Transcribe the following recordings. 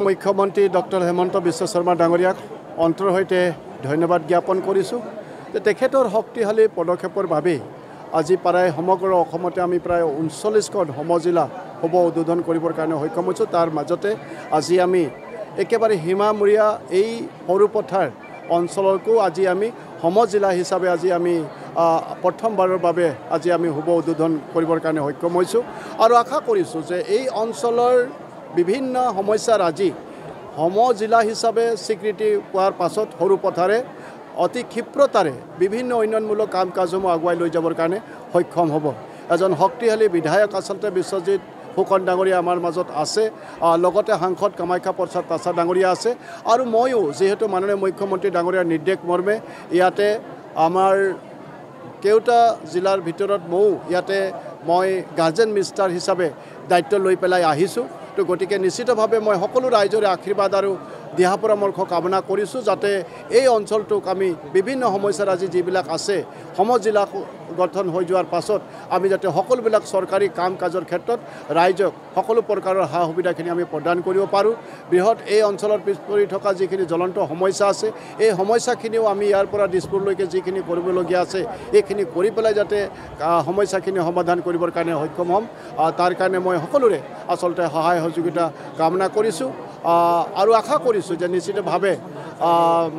মুখ্যমন্ত্ৰী ডক্টৰ হেমন্ত বিশ্ব শৰ্মা ডাঙৰীয়াক অন্তৰ সৈতে ধন্যবাদ জ্ঞাপন কৰিছোঁ যে তেখেতৰ শক্তিশালী পদক্ষেপৰ বাবে আজি প্ৰায় সমগ্ৰ অসমতে আমি প্ৰায় 39খন সমজিলা হ'ব উদ্বোধন কৰিবৰ কাৰণে সক্ষম হৈছোঁ। তাৰ মাজতে আজি আমি একেবাৰে সীমামূৰীয়া এই সৰুপথাৰ অঞ্চলকো আজি আমি সমজিলা হিচাপে আজি আমি প্ৰথমবাৰৰ বাবে আজি আমি শুভ উদ্বোধন কৰিবৰ কাৰণে সক্ষম হৈছোঁ আৰু আশা কৰিছোঁ যে এই অঞ্চলৰ বিভিন্ন সমস্যাৰ আজি সমজিলা হিচাপে স্বীকৃতি পোৱাৰ পাছত সৰুপথাৰে অতি ক্ষিপ্ৰতাৰে বিভিন্ন উন্নয়নমূলক কাম কাজসমূহ আগুৱাই লৈ যাবৰ কাৰণে সক্ষম হ'ব। এজন শক্তিশালী বিধায়ক আচলতে বিশ্বজিৎ ফুকন ডাঙৰীয়া আমাৰ মাজত আছে, লগতে সাংসদ কামাখ্যা প্ৰসাদ তাছা ডাঙৰীয়া আছে আৰু ময়ো যিহেতু মাননীয় মুখ্যমন্ত্ৰী ডাঙৰীয়াৰ নিৰ্দেশ মৰ্মে ইয়াতে আমাৰ কেওটা জিলাৰ ভিতৰত ময়ো ইয়াতে মই গাৰ্জেন মিনিষ্টাৰ হিচাপে দায়িত্ব লৈ পেলাই আহিছোঁ। তো গতিকে নিশ্চিতভাৱে মই সকলো ৰাইজৰে আশীৰ্বাদ আৰু দিহা পৰামৰ্শ কামনা কৰিছোঁ যাতে এই অঞ্চলটোক আমি বিভিন্ন সমস্যাৰ আজি যিবিলাক আছে সমজিলা গঠন হৈ যোৱাৰ পাছত আমি যাতে সকলোবিলাক চৰকাৰী কাম কাজৰ ক্ষেত্ৰত ৰাইজক সকলো প্ৰকাৰৰ সা সুবিধাখিনি আমি প্ৰদান কৰিব পাৰোঁ। বৃহৎ এই অঞ্চলৰ পিছ পৰি থকা যিখিনি জ্বলন্ত সমস্যা আছে এই সমস্যাখিনিও আমি ইয়াৰ পৰা দিছপুৰলৈকে যিখিনি কৰিবলগীয়া আছে এইখিনি কৰি পেলাই যাতে সমস্যাখিনি সমাধান কৰিবৰ কাৰণে সক্ষম হ'ম। তাৰ কাৰণে মই সকলোৰে আচলতে সহায় সহযোগিতা কামনা কৰিছোঁ আৰু আশা কৰিছোঁ যে নিশ্চিতভাৱে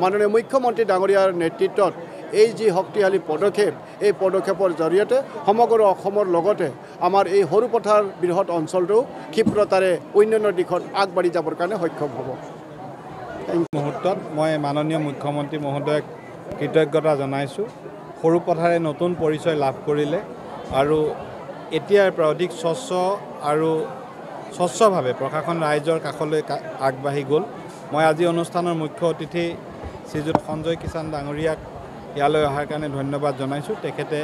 মাননীয় মুখ্যমন্ত্ৰী ডাঙৰীয়াৰ নেতৃত্বত এই যি শক্তিশালী পদক্ষেপ এই পদক্ষেপৰ জৰিয়তে সমগ্ৰ অসমৰ লগতে আমাৰ এই সৰুপথাৰ বৃহৎ অঞ্চলটো ক্ষিপ্ৰতাৰে উন্নয়নৰ দিশত আগবাঢ়ি যাবৰ কাৰণে সক্ষম হ'ব। মুহূৰ্তত মই মাননীয় মুখ্যমন্ত্ৰী মহোদয়ক কৃতজ্ঞতা জনাইছোঁ। সৰুপথাৰে নতুন পৰিচয় লাভ কৰিলে আৰু এতিয়াৰ পৰা অধিক স্বচ্ছ আৰু স্বচ্ছভাৱে প্ৰশাসন ৰাইজৰ কাষলৈ আগবাঢ়ি গ'ল। মই আজি অনুষ্ঠানৰ মুখ্য অতিথি শ্ৰীযুত সঞ্জয় কিষাণ ডাঙৰীয়াক ইয়ালৈ অহাৰ কাৰণে ধন্যবাদ জনাইছোঁ। তেখেতে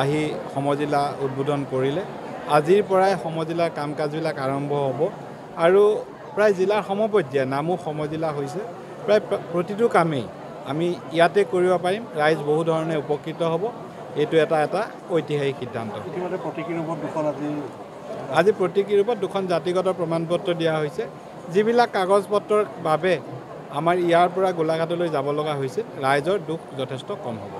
আহি সমজিলা উদ্বোধন কৰিলে। আজিৰ পৰাই সমজিলাৰ কাম কাজবিলাক আৰম্ভ হ'ব আৰু প্ৰায় জিলাৰ সমপৰ্যায়ত নামো সমজিলা হৈছে। প্ৰায় প্ৰতিটো কামেই আমি ইয়াতে কৰিব পাৰিম। ৰাইজ বহু ধৰণে উপকৃত হ'ব। এইটো এটা ঐতিহাসিক সিদ্ধান্ত। আজি প্ৰতীকী ৰূপত দুখন জাতিগত প্ৰমাণপত্ৰ দিয়া হৈছে। যিবিলাক কাগজ পত্ৰৰ বাবে আমাৰ ইয়াৰ পৰা গোলাঘাটলৈ যাব লগা হৈছিল ৰাইজৰ দুখ যথেষ্ট কম হ'ব।